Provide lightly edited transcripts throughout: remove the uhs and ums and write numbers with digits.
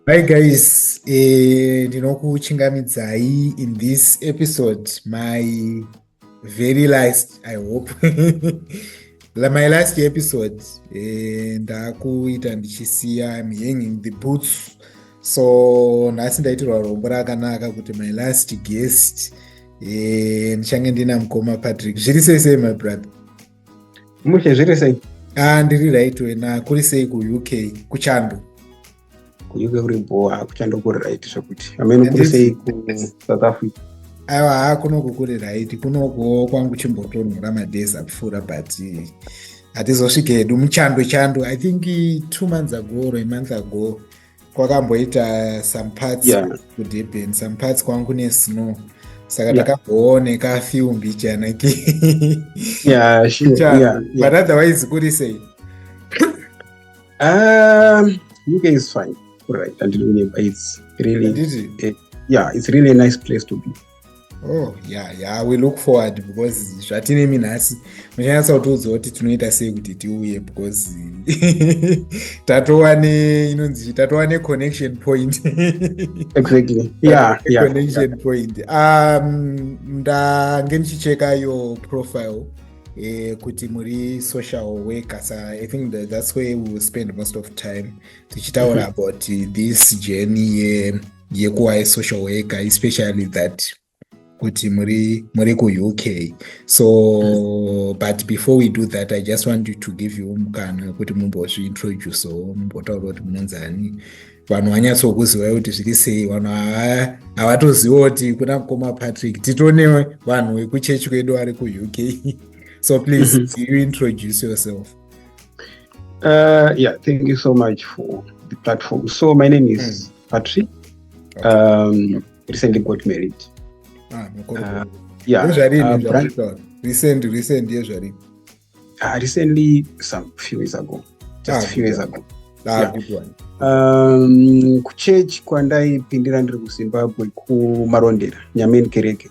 Hi guys, ndinokuchingamidzai in this episode, my very last, I hope. My last episode, ndakuita ndichisiya I'm hanging the boots. So nhasi ndaitirwa rombo rakanaka kuti my last guest ndichange ndina mukoma Patric. Zviri sei my brother? Mushe zviri sei? Ndiri right wena, kuri sei ku-UK, kuchando? Ku-UK kuri boa, kuchando kuri right zvokuti. Amene kuri sei ku-South Africa? Aiwa, kunoku kuri right, kunoku kwangu chimbotonhora madhays apfuura but hatizosvika hedu muchando. I think 2 months ago or a month ago kwakamboita some parts kuDurban, some parts kwangu kune snow. Saka takambooneka fiumbi chanaki. Yeah, sure. But otherwise kuri sei? UK is fine. Right, until it's really it's really a nice place to be. Oh yeah, we look forward because zvatine minhasi muchanyatsa kutiudza kuti tinoita sei kuti tiuye because tatova neconnection point. Exactly. Connection point. Ndange ndichicheka your profile kuti muri social worker, so I think that's where we will spend most of time tichitaura about this journey yekuva social worker, especially that kuti muri ku-UK. So but before we do that, I just want you to give you mukana kuti mumbozviintroduce, mumbotaura kuti munonzani, vanhu vanyatsokuziva kuti zviri sei, vanhu havatoziva kuti kuna mukoma Patrick titone vanhu vekuchechi kwedu vari ku-UK. So please, you introduce yourself. Thank you so much for the platform. So my name is Patric. Okay. Recently got married. Recently, some few years ago. Just a few years ago. Good one. Kuchurch kwandaipindira ndiri kuZimbabwe kuMarondera, Nyameni kereke.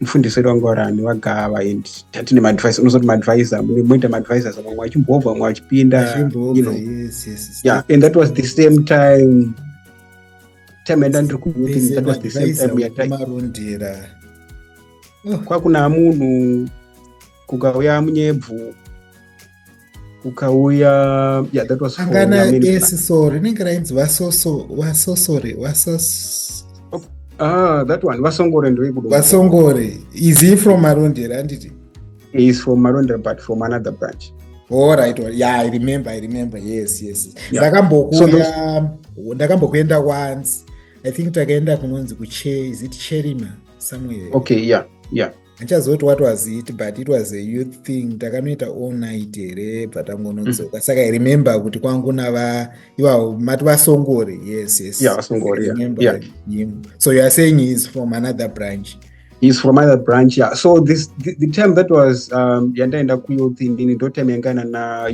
Mufundisi wangu warani wagava and tatine madvisor, unozoti madvisor, munoita madvisors vamwe vachimbobva vamwe vachipinda, yes. And that was the same time enda ndiri kuUK, that was the same time Marondera. Kwakuna munhu kukauya munyebvu kukauya that was for Nyameni Branch. Sorry, rinenge rainzi vasosore. That one, Vasongore ndoikudo. Vasongore. Is he from Marondera, anditi? He is from Marondera, but from another branch. All right. Yeah, I remember. Yes. Yeah. Ndakambokuenda once. I think takaenda kunonzi is it Cherima somewhere? Okay, yeah. Achazoti what was it, but it was a youth thing. Takanoita all night here, but angononzoka. Saka I remember kuti kwangu mati Vasongore. Yes. Yeah, Vasongore. Yeah. Him. So you are saying he's from another branch? He's from another branch, yeah. So the term that was yandaenda kuyouth ndini ndo time yangana na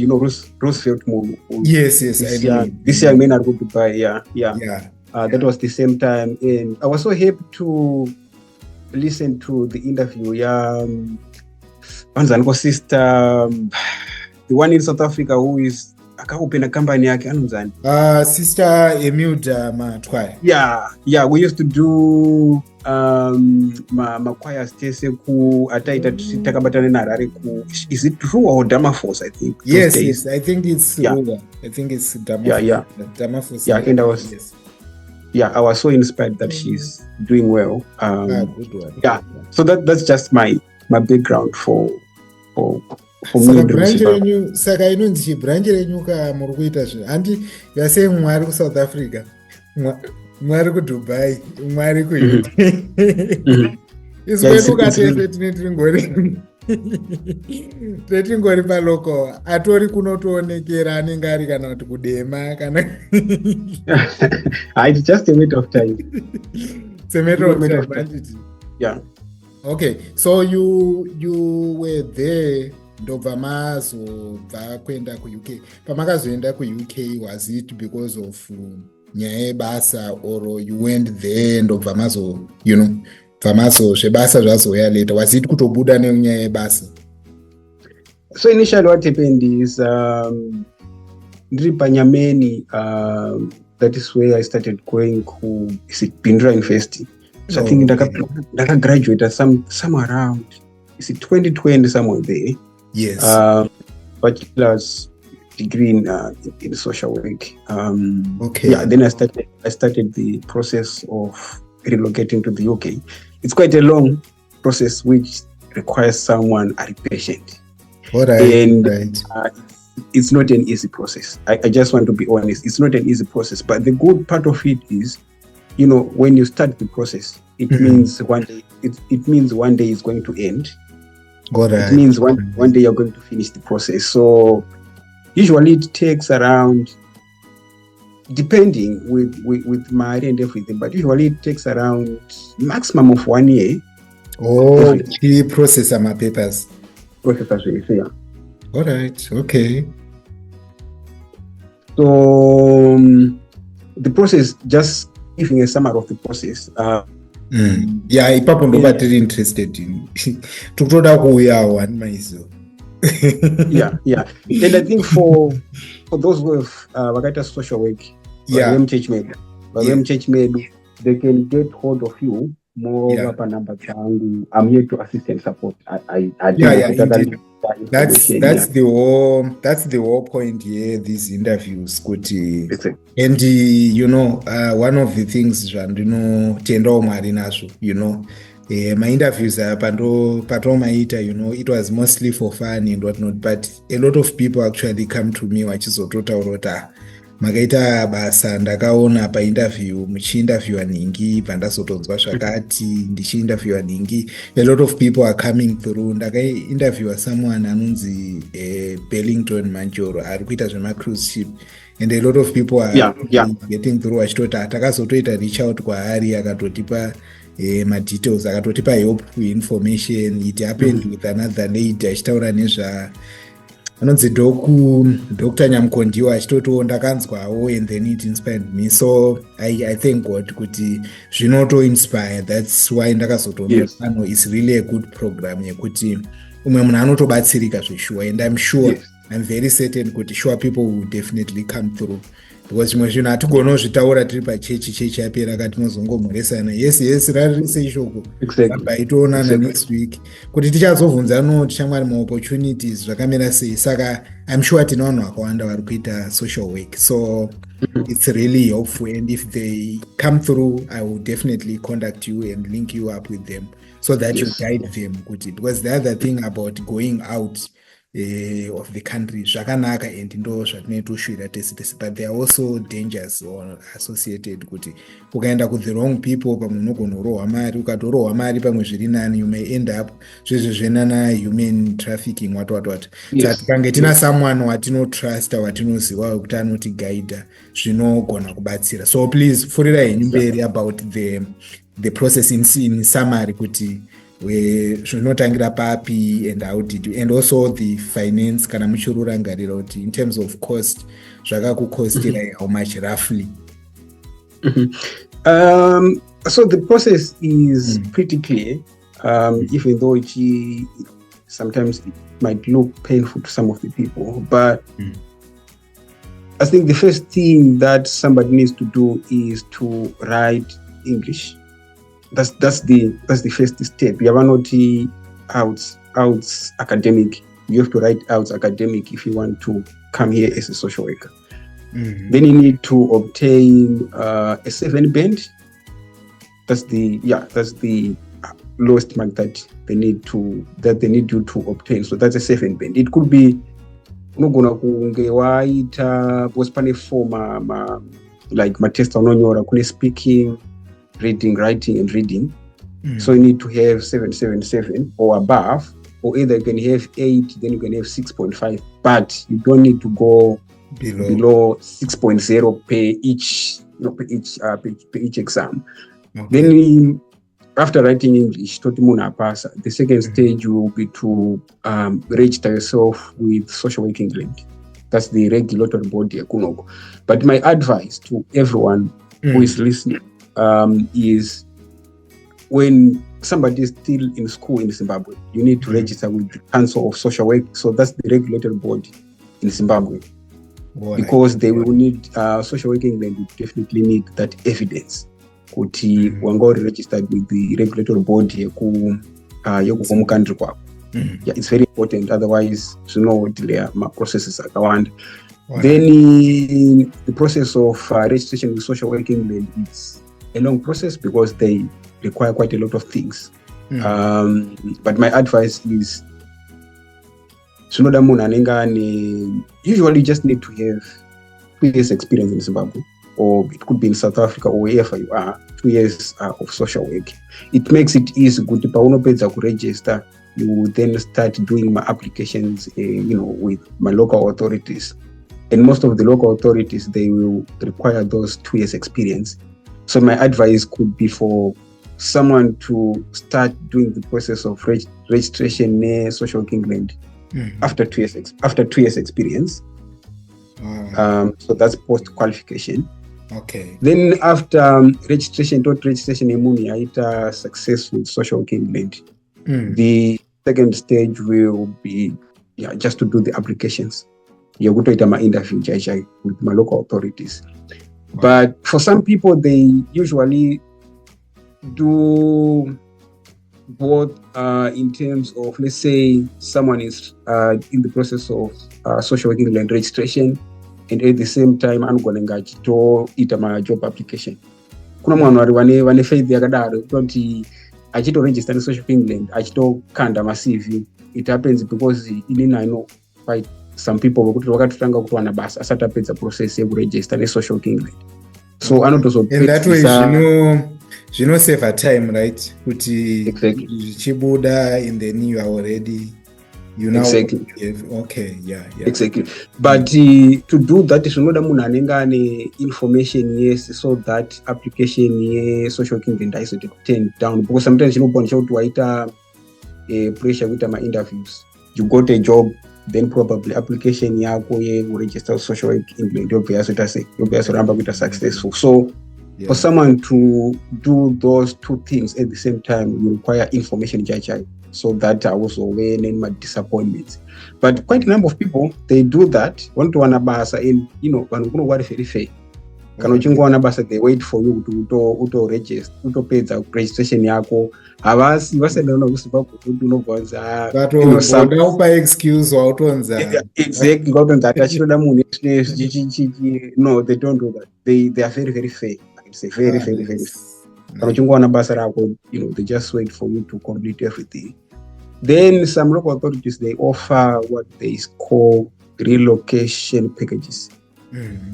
Roosevelt movie. Yes, I know. This young man are going to buy, yeah. That was the same time, and I was so happy to listen to the interview. Anzaniko sister, the one in South Africa who is akaopen a company yake anonzani. Sister Emilda Matwai. Yeah, we used to do makwaya stese ku ataita takabatana naRare ku, is it true or Damaforce, I think? Yes, I think it's Ruga. I think it's Damaforce. Damaforce. Yeah, and I was so inspired that she's doing well. Good one. Yeah, so that's just my background for Saka inonzi branch renyu muri kuita zvinhu. Handi yasei mwari kuSouth Africa, mwari kuDubai, mwari kuUK. Isweduka tese titingori paloko, atori kunotoonekera anenge ari kana kuti kudema kana. It's just a matter of time. It's a matter of time. Yeah. Okay, so you were there. Ndobva mazobva kuenda kuUK. Pamakazoenda kuUK, was it because of nyaya yebasa, or you went there ndobva zvebasa zvazoya later? Was it kutobuda nenyaya yebasa? So initially what happened is Nyameni, that is where I started going to Bindura University. So I think I graduated somewhere around 2020, somewhere there. Yes. Bachelors degree in social work. Okay. Yeah. Then I started the process of relocating to the UK. It's quite a long process which requires someone to be patient. All right. And it's not an easy process. I just want to be honest. It's not an easy process. But the good part of it is, when you start the process, it means one day. It means one day it's going to end. All right. It means one day you're going to finish the process. So usually it takes around, depending with my and everything, but usually it takes around maximum of 1 year. Oh, to process my papers. Yeah. All right. Okay. So the process, just giving a summary of the process. Yeah, ipapo ndo batiri interested in tukutoda kuuya one myself. Yeah. And I think for those who have wakaita social work, church made, they can get hold of you more up number. I'm here to assist and support. Indeed. That's the whole point here, these interviews. Exactly. And one of the things my interviews it was mostly for fun and whatnot, but a lot of people actually come to me vachizototaura makaita basa ndakaona painterview muchiinterviewa nhingi pandazotonzwa zvakati ndichiinterviewa nhingi. A lot of people are coming through. Ndakainterviewa someone anonzi Bellington Manjoro ari kuita zvemacruise ship, and a lot of people are getting through vachitoti takazotoita reach out kwaari akatotipa madetails, akatotipa helpful information. It happened with another lady achitaura nezva anonzi Dr. Nyamkondiwa achitotiwo ndakanzwawo, and then it inspired me. So I thank God kuti zvinoto inspire. That's why ndakazotoona pano is really a good program yekuti umwe munhu anotobatsirika zveshuwa, and I'm sure, I'm very certain kuti sure people will definitely come through, because zvimwe zvinhu hatigonawo zvitaura tiri pachechi yapera katinozongomhoresana yes rarise ishoko baitoonana next week kuti tichazobvunzano tichamwari maopportunities zvakamira sei. Saka I'm sure tina vanhu vakawanda vari kuita social work, so it's really helpful, and if they come through I will definitely contact you and link you up with them so that you guide them, because the other thing about going out of the country zvakanaka and ndo zvatinoitoshuvira tese, but there are also dangers associated kuti ukaenda ku the wrong people pamwe unogona kurohwa mari, ukatorohwa mari pamwe zviri nani, you may end up zvezvezvenana human trafficking what. Saka tikange tina someone watinotrust watinoziva kuti anotigaidha zvinogona kubatsira. So please furira henyu mberi about the process in summary kuti zvinotangira papi and how did you, and also the finance kana muchirurangarira kuti in terms of cost zvakakukostira how much roughly. So the process is pretty clear, even though sometimes it might look painful to some of the people, but I think the first thing that somebody needs to do is to write English. That's the first step. You have not out academic. You have to write out academic if you want to come here as a social worker. Then you need to obtain a 7 band. That's the lowest mark that they need you to obtain. So that's a 7 band. It could be unogona kunge waita pospane form like matest anonyora kune speaking, reading, writing, and reading. So you need to have 777 or above, or either you can have 8, then you can have 6.5, but you don't need to go below 6.0 per each exam. Okay. Then after writing English, the second stage will be to register yourself with Social Work England. That's the regulatory body. But my advice to everyone who is listening is, when somebody is still in school in Zimbabwe, you need to register with the Council of Social Work. So that's the regulatory body in Zimbabwe. because they will need social work England will definitely need that evidence kuti wanga uri registered with the regulatory body yekubva mukantry kwako. Yeah, it's very important, otherwise delay my processes akawanda. Then the process of registration with social work England is a long process because they require quite a lot of things. But my advice is usually you just need to have 2 years experience in Zimbabwe, or it could be in South Africa or wherever you are, 2 years of social work. It makes it easy good to register. You then start doing my applications with my local authorities, and most of the local authorities, they will require those 2 years experience. So my advice could be for someone to start doing the process of registration near Social Work England after 2 years experience. So that's post qualification. Okay. Then after registration emuni aita successful Social Work England, the second stage will be just to do the applications. You're going to ita my interview with my local authorities. But for some people, they usually do both in terms of, let's say, someone is in the process of Social Work England registration, and at the same time, I'm going to ita my job application. Kuna mwana wane faith yakadaro kuti achito register in Social Work England, achito kanda ma CV. It happens because I know quite some people wakatotanga kutowana basa asati apedza process yekuregister neSocial Work England. So in that way zvino save time, right? Kuti chibuda in the new already exactly. Okay, yeah. Exactly. But to do that zvinoda munhu anenge ane information, yes, so that application yeSocial Work England is to turn down, because sometimes unoponisha kuti waita pressure kuita ma interviews, you got a job, then probably application yako register Social Work England yobva kuita successful. So for someone to do those 2 things at the same time, you require information jajai, so that I was aware and my disappointments. But quite a number of people, they do that, want to wana basa, and what very fair. Kana uchingowana basa, they wait for you to register, to pay the registration yako. Avasi vasendaona kuzimbabwe kuti unobvanza upa excuse wautonza exactly ngautonza atachitoda munhu no, they don't do that. They are very very fair. It's a very very fair. Kana uchingowana basa rako, they just wait for you to complete everything. Then some local authorities, they offer what they call relocation packages.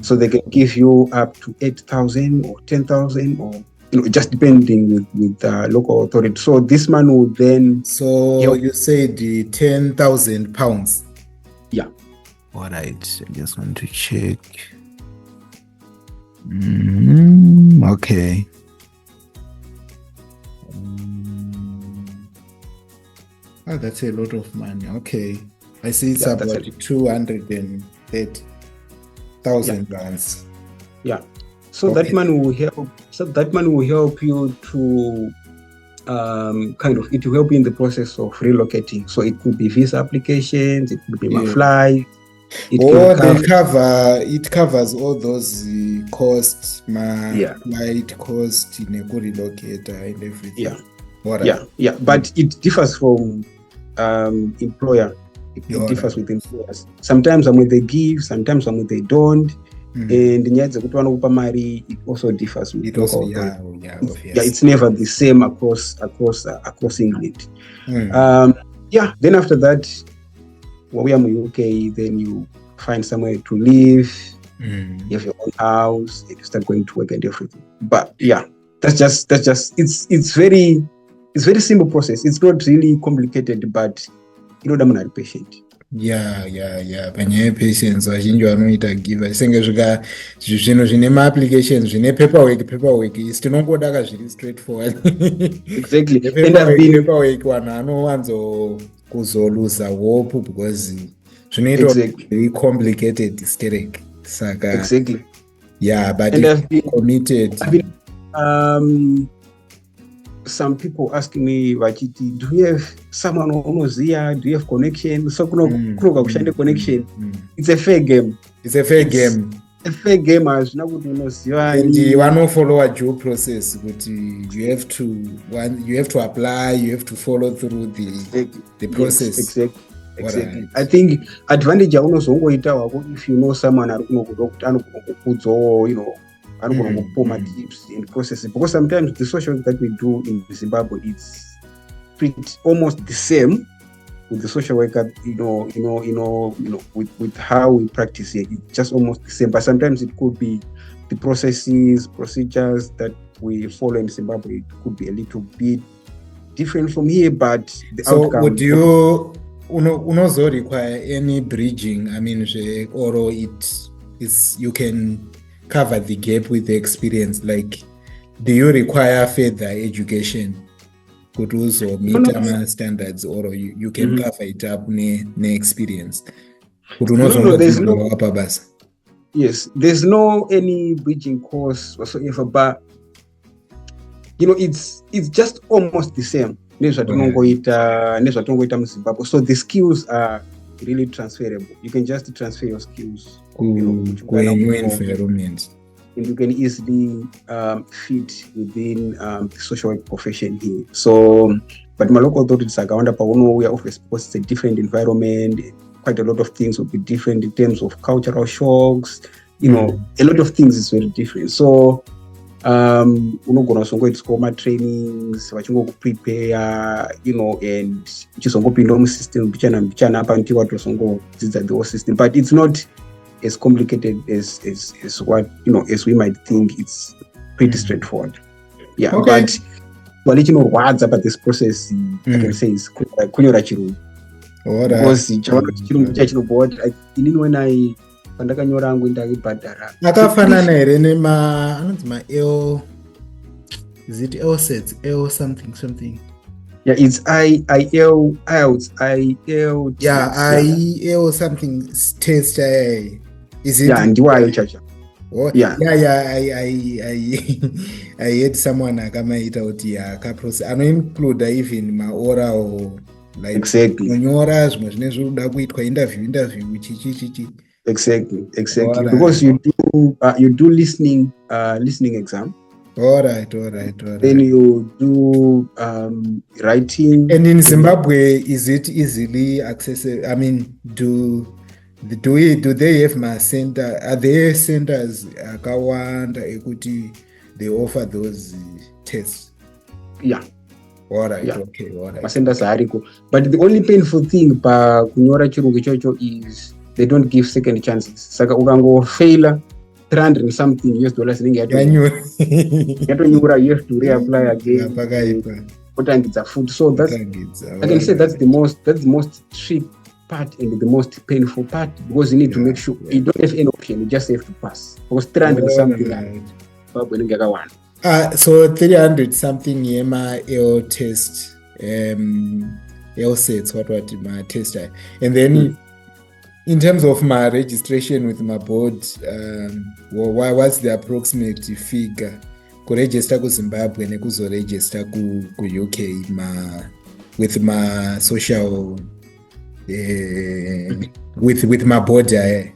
So they can give you up to 8,000 or 10,000, or just depending with the local authority. So this man will then. So you said the £10,000. Yeah. All right. I just want to check. Okay. That's a lot of money. Okay. I see it's about 230,000 rands. Yeah. So that money will help. So that money will help you to it will help you in the process of relocating. So it could be visa applications, it could be my flight. It covers all those costs, flight cost, relocator and everything. Yeah. Yeah. But it differs from employer. It differs with employers. Sometimes they give, sometimes they don't. And it also differs with it's never the same across England. Then after that, when we are in the UK, then you find somewhere to live, you have your own house, and you start going to work and everything. But that's just it's very simple process. It's not really complicated, but I'm not patient. Panyaya patience vazhinji vanoita give senge zvinhu zvine maapplications zvine paperwork isi tinongoda kazviri straightforward. Exactly. paperwork vanhu anowanzo kuzoluza hope because zvinoita very complicated sterek saka exactly. But I've been committed. some people asking me, vachiti, do you have someone unoziya? Do you have connection? So kunoga kushande connection. It's a fair game. It's a fair game. A fair game hazvina kuti unoziva. And vanofollow a due process kuti you have to apply, you have to follow through the process. Yes, exactly. I think advantage yaunozongoita wako if you know someone ari kunokuda kuti anokudzawo, anokupa tips and processes, because sometimes the social work that we do in Zimbabwe, it's pretty almost the same with the social worker, with how we practice here. It's just almost the same, but sometimes it could be the procedures that we follow in Zimbabwe, it could be a little bit different from here, but the outcome. Would you also require any bridging? I mean, or you can cover the gap with the experience? Like, do you require further education? Could also meet standards, or you can cover it up ne experience? Yes, there's no any bridging course whatsoever, but it's just almost the same. So the skills are really transferable. You can just transfer your skills. Environment. And you can easily fit within the social work profession here. So, but my local authorities are going to we are office because it's a different environment. Quite a lot of things will be different in terms of cultural shocks. A lot of things is very different. So, unogona songoita my trainings, vachingo prepare, and chisongopinda musystem bichana apa until watosongo dzidza the whole system. But it's not as complicated as what as we might think. It's pretty straightforward. Yeah, okay. But but this process I can say is kunyora chirungu. Because when I pandakanyora hangu ndakibhadhara akafanana here anonzi ma-L, is it L sets, L something? Yeah, it's IEL IELTS IEL. Yeah, IEL something test. Is it? Yeah, and why chacha? Oh, yeah. I heard someone akamaita kuti akaprocess anoinclude even maora or like exactly kunyora zvimwe zvine zvoda kuitwa interview chichi. Exactly. Right. Because you do listening exam. All right. Then you do writing. And in Zimbabwe, is it easily accessible? I mean, do they have my center? Are there centers akawanda ekuti they offer those tests? Yeah. All right. Yeah. Okay. All right. Centers are ariko. But the only painful thing pa kunyora chirungu chocho is they don't give second chances. Saka ukango fail $300 and something US inenge yatonyura, you have to reapply again. Kutangidza food. So that's I can say that's the most tricky part and the most painful part, because you need to make sure you don't have any option, you just have to pass. Because 300 something so 300 something yema L test L sets what my test and then in terms of my registration with my board, what's the approximate figure? Kuregister ku Zimbabwe nekuzoregister ku UK with my social with my board. Yeah,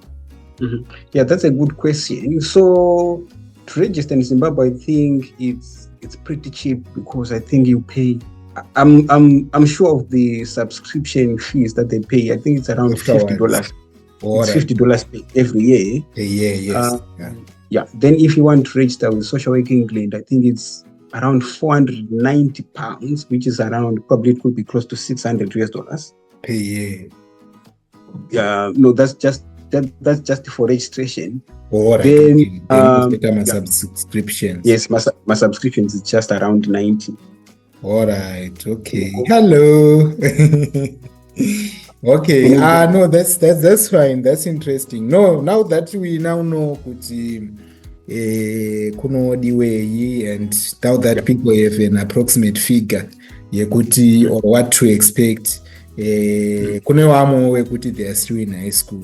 that's a good question. So to register in Zimbabwe, I think it's pretty cheap, because I think you pay. I'm sure of the subscription fees that they pay. I think it's around $50. It's $50 every year. Yes. Yeah. Then if you want to register with Social Work England, I think it's around £490, which is around, probably it could be close to $600 per year. Yeah. No, that's just for registration. All right. Then my subscriptions. Yes, my subscriptions is just around 90. All right. Okay. Hello. Okay. No, that's fine. That's interesting. No, now that we now know kuti kunodiwei, and now that people have an approximate figure yekuti or what to expect, kune vamwe wekuti they are still in high school,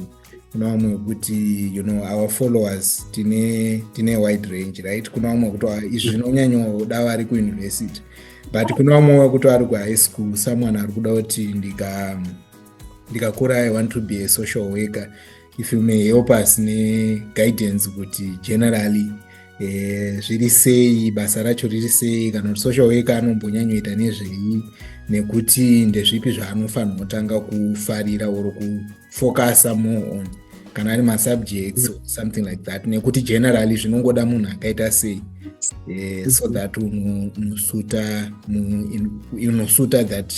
kuna vamwe kuti our followers tine wide range, right? Kuna vamwe kuti izvi zvinonyanyoda vari kuuniversity, but kuna vamwe kuti vari kuhigh school. Someone ari kuda kuti ndikakura I want to be a social worker. If you may help us neguidance kuti generally zviri sei, basa racho riri sei, kana kuti social worker anombonyanyoita nezvei, nekuti ndezvipi zvaanofanira kutanga kufarira or kufocusa more on, kana ari masubjects or something like that, nekuti generally zvinongoda munhu akaita sei, so that unosuta that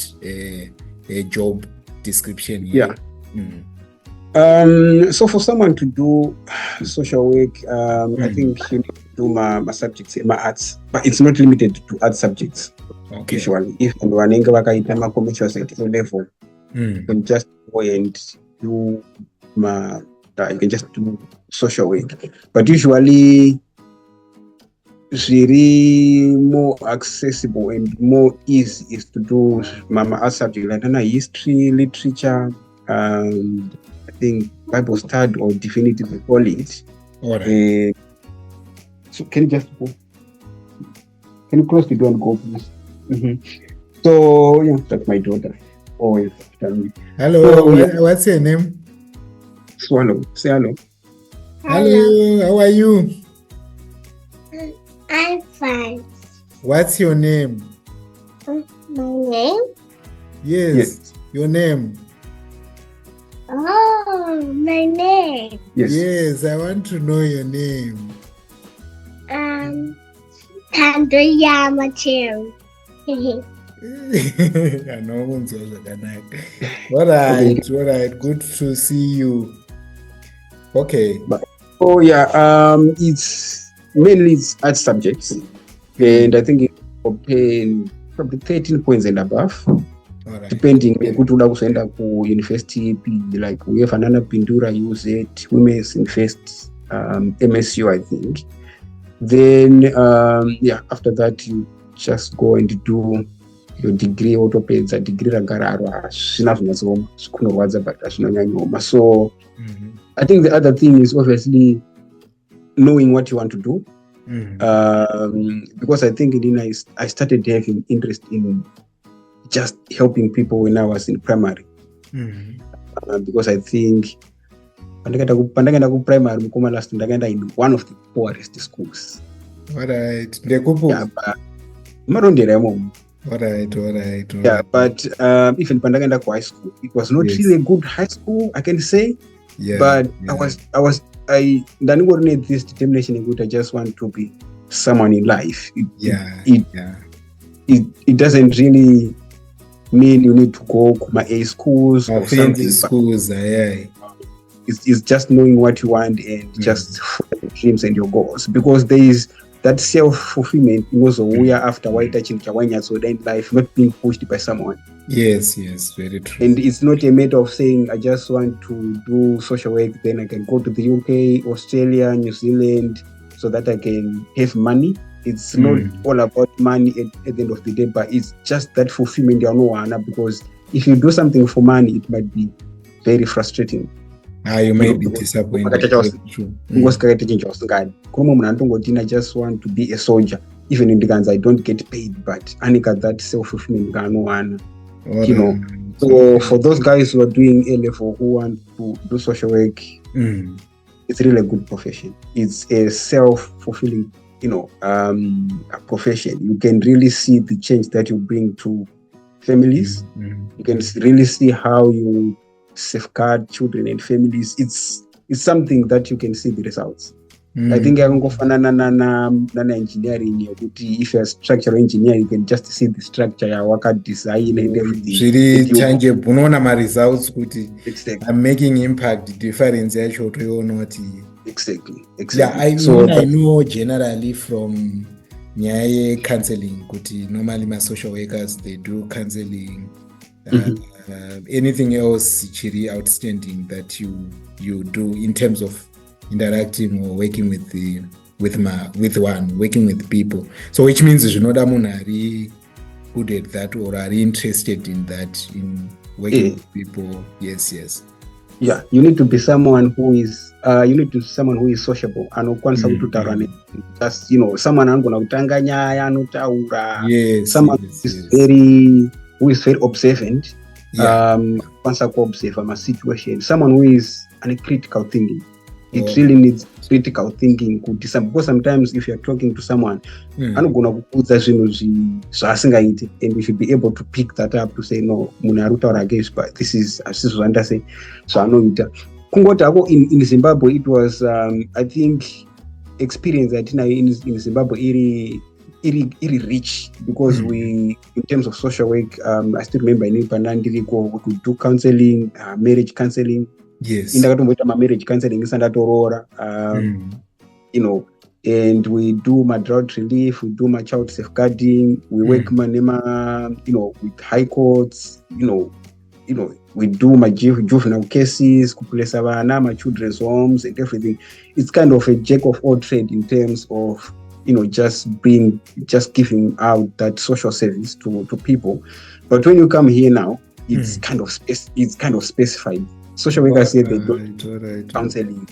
job description here. Yeah. So for someone to do social work, I think you need to do my subjects, my arts, but it's not limited to art subjects. Okay. Usually, if you are in a commercial level, you can just go and do you can just do social work. But usually, it's really more accessible and more easy is to do my art subject, like history, literature, I think Bible study or definitive call it. All right. So can you just go? Can you close the door and go, please? So yeah, that's my daughter. Always tell me. Hello, what's your name? Swallow. Say hello. Hello, how are you? I'm fine. What's your name? My name? Yes. Your name? Oh, my name. Yes, I want to know your name. Patric Nyama too. I know one's also connect. All right. Good to see you. Okay. It's mainly art subjects, and I think it's probably 13 points and above. All right. Depending kuti uda kuzoenda ku university like we have another Bindura University, Women's Invest, MSU I think. Then after that you just go and do your degree, autopeds, a degree ragararo zvina zvinyatsoma zvikunorwadza but azvinonyanyoma. So I think the other thing is obviously knowing what you want to do. Because I think I started having interest in just helping people when I was in primary. Because I think pandakaenda ku primary mukoma last ndakaenda in one of the poorest schools. All right. Ndekupo. Yeah, Marondera mom. All right. Yeah, but even pandakaenda ku high school, it was not really a good high school, I can say. Yeah. But I ndangorine this determination in I just want to be someone in life. It doesn't really mean you need to go to my A schools or something. Schools, It's just knowing what you want and just follow your dreams and your goals, because there is that self-fulfillment also we are after white touching so then life not being pushed by someone. Yes, very true. And it's not a matter of saying I just want to do social work, then I can go to the UK, Australia, New Zealand so that I can have money. It's not all about money at the end of the day, but it's just that fulfillment, because if you do something for money, it might be very frustrating. You may be disappointed. Because I just want to be a soldier. Even in the guns, I don't get paid, but I got that self-fulfillment. So for those guys who are doing A level, who want to do social work, it's really a good profession. It's a self-fulfilling a profession. You can really see the change that you bring to families. You can really see how you safeguard children and families. It's something that you can see the results. I think na engineering, if you're a structural engineer, you can just see the structure, your worker design and everything. Really tangible. My results, exactly. I'm making impact difference. Exactly. Yeah, I know generally from Nyaye counseling. Normally my social workers, they do counseling. Anything else chiri outstanding that you do in terms of interacting or working working with people? So which means zvinoda munhu ari good at that or are interested in that, in working with people. Yes. Yeah, you need to be someone who is someone who is sociable, anokwanisa kutaura just someone anogona kutanga nyaya, anotaura, someone who is very observant, kwanisa kuobserva masituation, someone who is critical thinking. It really needs critical thinking because sometimes if you're talking to someone anogona kuudza zvinhu zvaasingaiti, and you should be able to pick that up to say no, munhu ari kutaura against, but this is hazvisi zvandase zvaanoita. Kungoti hako in Zimbabwe it was I think experience yatinayo in Zimbabwe iri rich because we, in terms of social work, I still remember in Panandiriko we could do counseling, marriage counseling. Yes. Indakatomboita marriage counseling isandatoorora, and we do my drought relief, we do my child safeguarding, we work with high courts, we do my juvenile cases, kupulesa vana, my children's homes and everything. It's kind of a jack of all trade in terms of just giving out that social service to people. But when you come here now, it's kind of specified. Social workers say they don't counseling.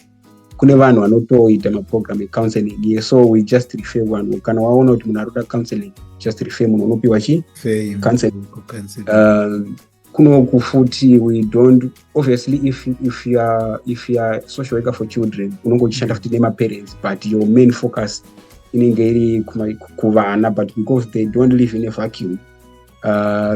Kune vanhu vanotoita maprogram ecounseling here, so we just refer one. Kana waona kuti munhu arikuda counseling, just refer munhu unopiwa counseling. Kunoku futi we don't, obviously if you are social worker for children unongochishanda futi nemaparents, but your main focus inenge iri kuvana, but because they don't live in a vacuum,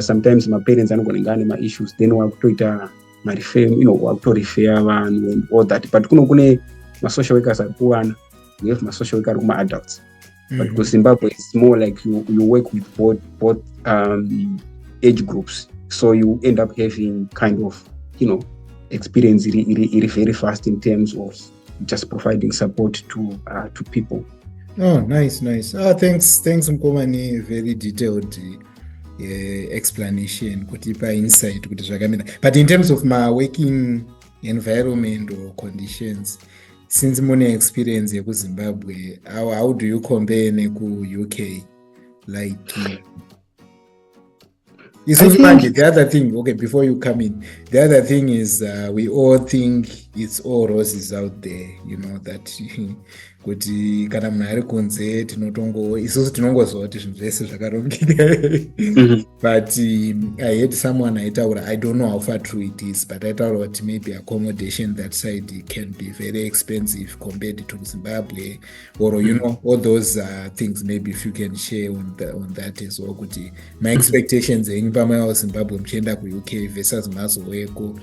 sometimes maparents anogona kunge ane ma-issues, then wakutoita wakutorefer vanhu and all that. But kune ma-social workers ari kuwana, we have ma-social worker ari kuma-adults. But because Zimbabwe it's more like you work with both age groups, so you end up having kind of experience very very fast in terms of just providing support to people. Oh, nice. Thanks Mkomani, very detailed explanation, kutipa insight kuti zvakamira. But in terms of my working environment or conditions, since mune experience yeku Zimbabwe, how do you compare neku UK? Like the other thing, okay, before you come in, the other thing is we all think it's all roses out there, that kuti kana munhu ari kunze isusu tinongozwa kuti zvinhu zvese zvakarongeka. But I had someone aitaura, I don't know how far true it is, but aitaura kuti maybe accommodation that side can be very expensive compared to Zimbabwe, or all those things. Maybe if you can share on that as well, kuti my expectations pamwe Zimbabwe mchienda ku UK versus mazoweko,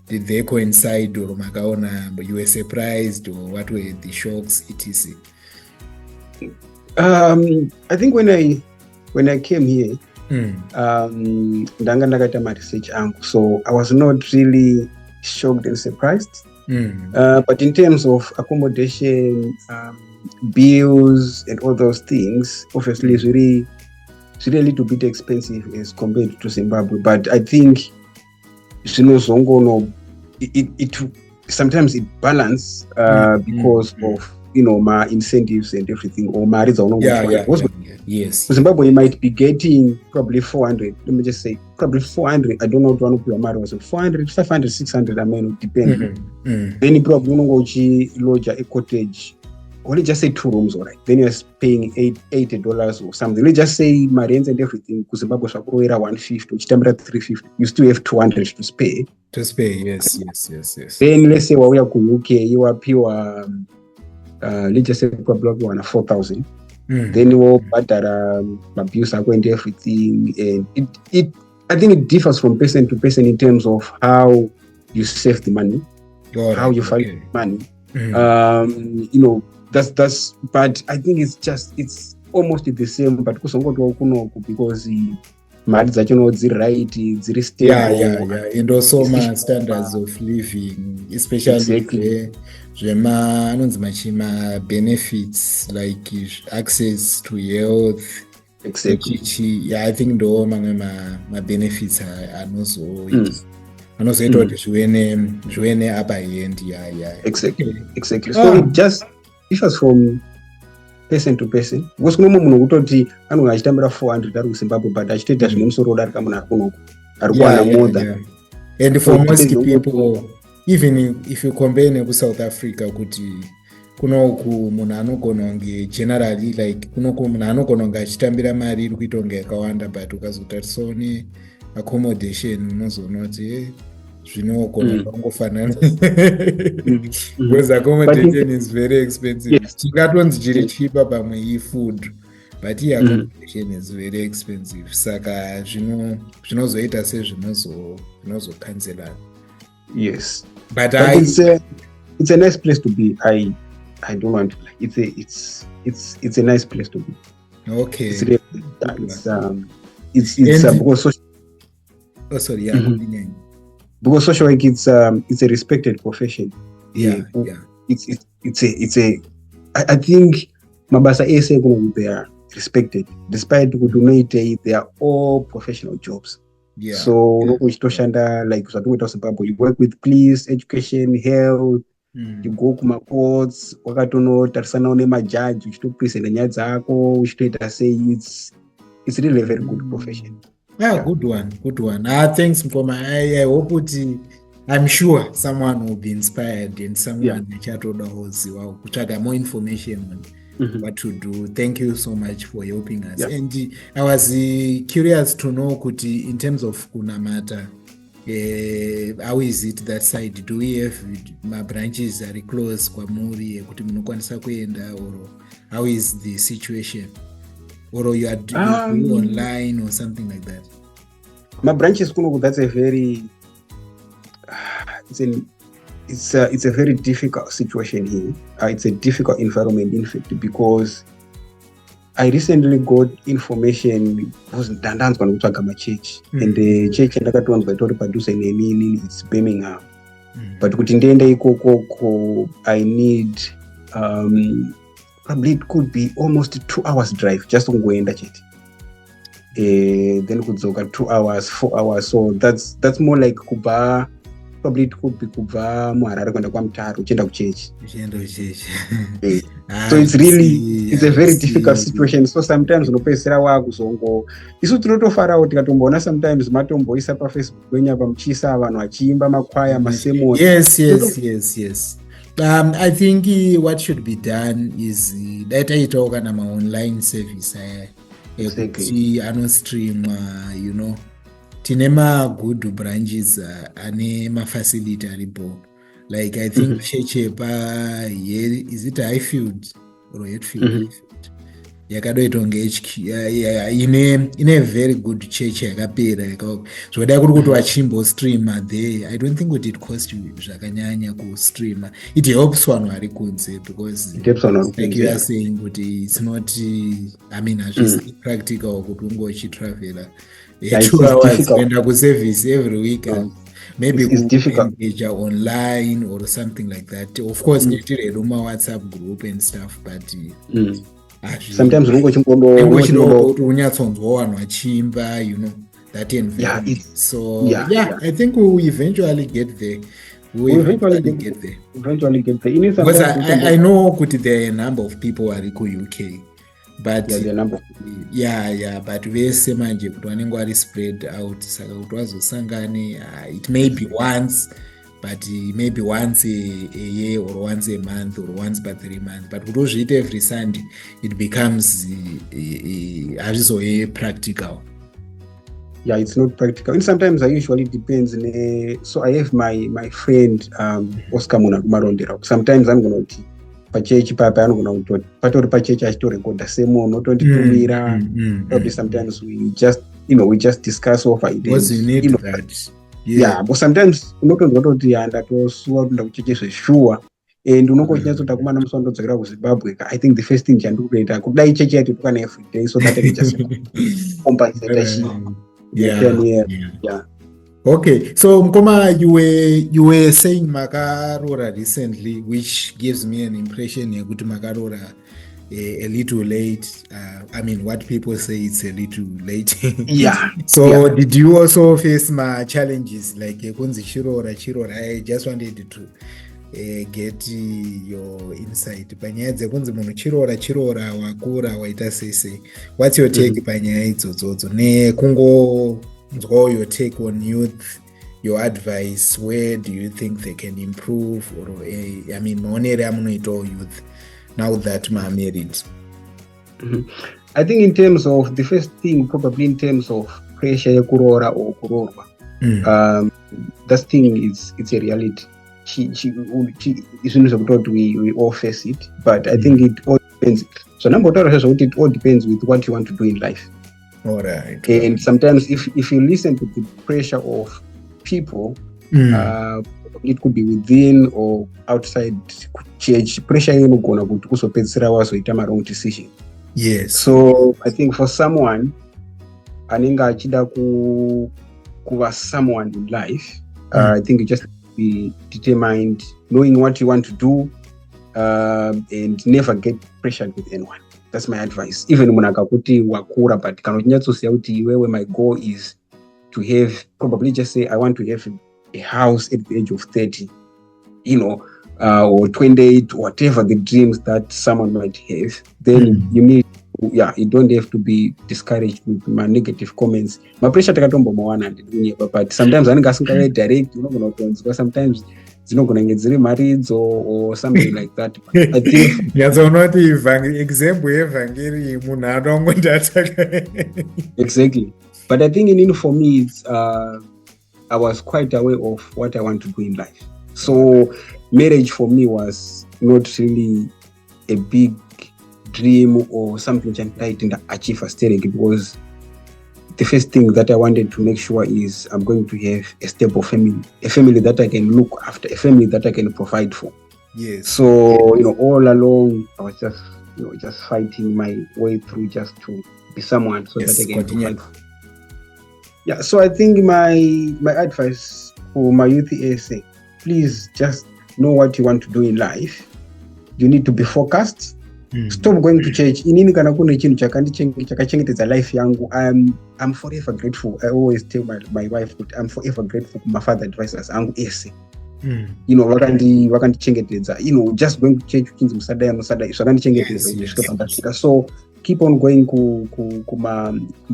did they coincide, or makaona you were surprised, or what were the shocks, etc? I think when I came here, ndanga ndakaita my research angu, so I was not really shocked and surprised. But in terms of accommodation, bills and all those things, obviously it's really a little bit expensive as compared to Zimbabwe. But I think it sometimes it balance because of my incentives and everything, or my yes. Zimbabwe you might be getting probably 400. Let me just say probably 400. I don't know what one of your mother was 400, 500, 600. I mean, it depends. Then you probably lodge a cottage. Or let's just say 2 rooms, all right. Then you're paying $80 or something. Let's just say my rent and everything, because Zimbabwe is $150, which time at $350. You still have $200 to spare. Yes. Then let's say we are in UK, you are pure, let's just say probably $4,000. Then you will butter abuse and everything, and it I think it differs from person to person in terms of how you save the money, how you find money. That's but I think it's almost the same, but because mari dzacho dziri right, dziri stable, and also my standards of living, especially anonzi machima benefits like access to health, exactly. I think ndo mamwe ma benefits anozoita kuti zvive upper end. Exactly. So it just differs from person to person, because kuno munhu kutoti anonga achitambira 400 ari kuZimbabwe, but achitoita zvine musoro darika munhu ari kunoku ari kuwana more than. And for most people even if you compare nekusouth africa kuti kunoku munhu anogona kunge generally like kunoku munhu anogona kunge achitambira mari iri kuita kunge yakawanda but ukazotarisawo neaccommodation unozoona kuti zvinogona kungofanana because accommodation is very expensive. Chingatonzi chiri cheaper pamwe ifood but accommodation is very expensive saka zvinozoita sezvinozokanzelana. Yes, but it's a nice place to be. I don't want to like it's a nice place to be. Okay. It's because social. Oh sorry, yeah. Because social work it's a respected profession. Yeah. It's a I think mabasa ese they are respected despite they are all professional jobs. Yeah. So like Zimbabwe, you work with police, education, health. You go kuma courts, wakatonotarisana nemajaji uchitopresenta nyaya dzako uchitoita sei. It's really a very good profession. Yeah, good one. Thanks Mkoma. I hope I'm sure someone will be inspired and someone will kutsvaga more information on what to do. Thank you so much for helping us. Yeah. And I was curious to know kuti in terms of kunamata, how is it that side? Do we have my branches are close kwamuri kuti munokwanisa kuenda, or how is the situation? Or you are doing online or something like that? My branches, that's a very it's a very difficult situation here. It's a difficult environment, in fact, because I recently got information was Dandan's going to talk about church, and the church and the producer it's Birmingham. But I need probably it could be almost 2 hours drive just to go in the church. Then could go 2 hours, 4 hours. So that's more like Kuba. Probably it could be Kuba Muharare kwenda kwa Mtaro uchenda kuchechi. So it's a very difficult situation. So sometimes unopesera wakuzongo isu tinotofara kuti katomboona sometimes matomboisa pa Facebook wenya pamuchisa vanhu vachiimba makwaya masemo. Yes. I think what should be done is that I talk on my online service. Exactly. Stream, tinema good branches ane mafacility aripo. Like I think Chechepa is it Highfield or Hatfield? Yakadoitwa nge-HQ ine very good church yakapera zvoda kuri kuti wachimbo streamer there. I don't think kuti it cost you zvakanyanya kustreamer. It helps vanhu vari kunze because like you are saying kuti it's not hazvisi practical kuti unge uchitravela 2 hours kuenda kuservice every week. Maybe engage online or something like that. Of course, Ruma WhatsApp group and stuff, but sometimes that environment. I think we'll eventually get there. Eventually get there. Because I know there are a number of who are in UK. But but vese manje kuti vanenge vari spread out saka kuti vazosangane it may be once, but maybe once a year or once a month or once per 3 months, but kuti uzviite every Sunday it becomes hazvizove practical. It's not practical, and sometimes I usually depends so I have my friend Oscar Muna Marondera. Sometimes I'm going to pachechi papa anogona kutoti patori pachechi achitorekodha semo notonditumira. Probably sometimes we just discuss over ideas. But sometimes unotonzwa kuti ndatosuwa kuenda kuchechi zveshuwa and unongochinyatsoda kumana musi wandodzokera kuZimbabwe. I think the first thing chandikutoita kudai chechi yacho tukana every day so that I can just compensate. Okay, so Mkoma, you were saying Makarora recently, which gives me an impression kuti Makarora a little late. What people say it's a little late. Did you also face my challenges like kunzi chirora? I just wanted to get your insight. Panyaya dzekunzi munhu chirora wakura waita sese. What's your take panyaya idzodzo nekungo your take on youth your advice, where do you think they can improve? Or I mean, maonere amunoita youth now that ma married? I think in terms of the first thing, probably in terms of pressure kurora or kurorwa, that thing it's a reality. We all face it, but I think it all depends. So number one, it all depends with what you want to do in life. All right. And sometimes if you listen to the pressure of people, it could be within or outside church. Pressure gonna go to also wazoita my wrong decision. Yes. So I think for someone, anenga achida kuva someone in life, I think you just be determined, knowing what you want to do, and never get pressured with anyone. That's my advice. Even munakakuti wakura, but where my goal is to have, probably just say I want to have a house at the age of 30, or 28, whatever the dreams that someone might have. Then you need, you don't have to be discouraged with my negative comments. My pressure takatombo mawana, but sometimes I think direct, because sometimes it's not going to get married or something like that. I think exactly. But I think for me, it's I was quite aware of what I want to do in life. So marriage for me was not really a big dream or something which I'm trying to achieve as Terek, because the first thing that I wanted to make sure is I'm going to have a stable family, a family that I can look after, a family that I can provide for. Yes. So, all along, I was just fighting my way through just to be someone so that I can provide for. Yeah, so I think my advice for my youth is, please just know what you want to do in life. You need to be focused. Stop going to church. Inini kana kuna chinhu chakachengetedza life yangu. I'm forever grateful. I always tell my wife that I'm forever grateful for my father advisors angu ese. Vakandichengetedza. Just going to church uchinzi musadai zvakandichengetedza kusvika pandasvika. So keep on going kuma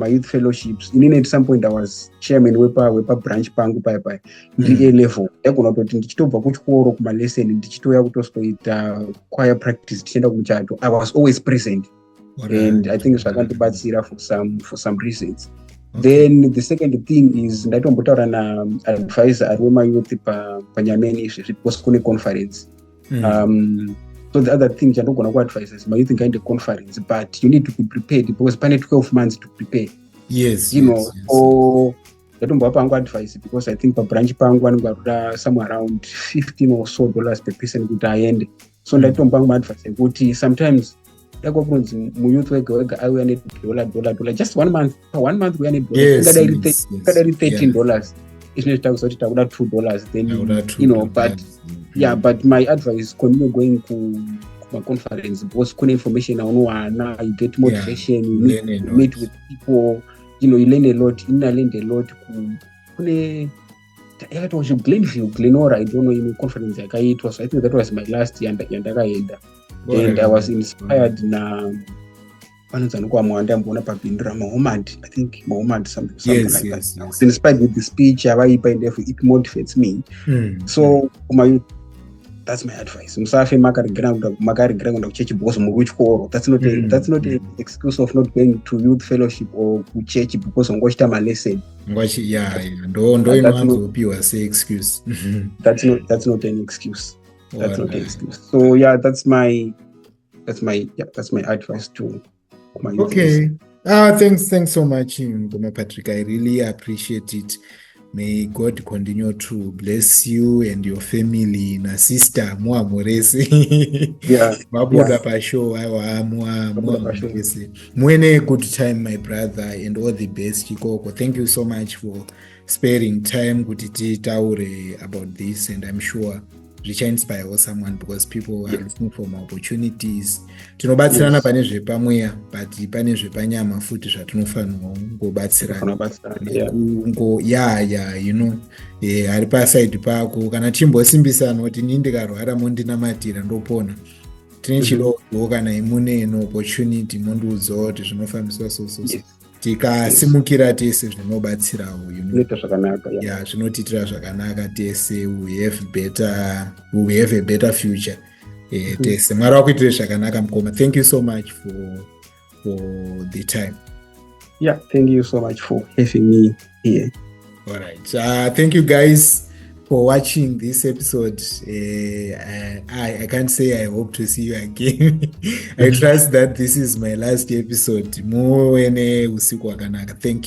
youth fellowships. Inini at some point I was chairman wepa branch pangu paya ndi A level. Ndakona kuti ndichitobva kuchikoro kuma lesson ndichitoya kutosoita choir practice tichienda kumuchato. I was always present. And I think zvakandibatsira for some reasons. Okay. Then the second thing is ndatombotaura na advisor ari wemayouth panyameni izvi because kune conference. So the other thing chandogona kuadvise is youth ngaende conference, but you need to be prepared because pane 12 months to prepare. Yes. So ndatombovapa hangu advice because I think pabranch pangu vanenge varuda somewhere around $15 or so per person kuti aende. So ndatomba hangu advice ekuti sometimes dakokunzi muyouth wega auya $$, just 1 month. Per 1 month we need $13. Isn't it takuti takuda $2 then but yeah, but my advice is continue going to my conference because kune information you get motivation, you meet with people, you learn a lot. I learned a lot. Kune Glenview, Glenora, I don't know, in conference yakaitwa. So I think that was my last year yandakaenda. And I was inspired na panozanokwa mwanda mbona pabindura Muhammad, I think Muhammad something like that. Yes. I was inspired with the speech avaipa and therefore it motivates me. So that's my advice. Musafe makarigera kuenda kuchechi because muri kuchikoro. That's not an excuse of not going to youth fellowship or kuchechi because ungochita my lesson. Ndo inowanzopiwa say excuse. That's not an excuse. That's not an excuse. So yeah, that's my advice to my youth. Okay. Thanks so much, Ngoma Patric. I really appreciate it. May God continue to bless you and your family na sister muamurese. Yeah. Mabuda pasho muamurese. Mwene good time, my brother, and all the best, Chikoko. Thank you so much for sparing time kuti taure about this, and I'm sure it inspire someone because people are looking for more opportunities. Tinobatsirana pane zvepamweya, but pane zvepanyama futi zvatinofanirwa kungobatsirana. Ari paside pako kana timbosimbisana kuti ini ndikarwara mondinamatira ndopona. Tine chidoko kana imune opportunity mondiudzawo kuti zvinofambiswa so. tikasimukira tese zvinobatsirawo Zvinoita zvakanaka. yeah, zvinotiitira zvakanaka tese. We have a better future. Tese Mwari wakuitire zvakanaka mukoma. Thank you so much for the time. Yeah, thank you so much for having me here. All right. Thank you guys for watching this episode. I can't say I hope to see you again. I trust that this is my last episode. Muwe ne usiku wakanaka. Thank you.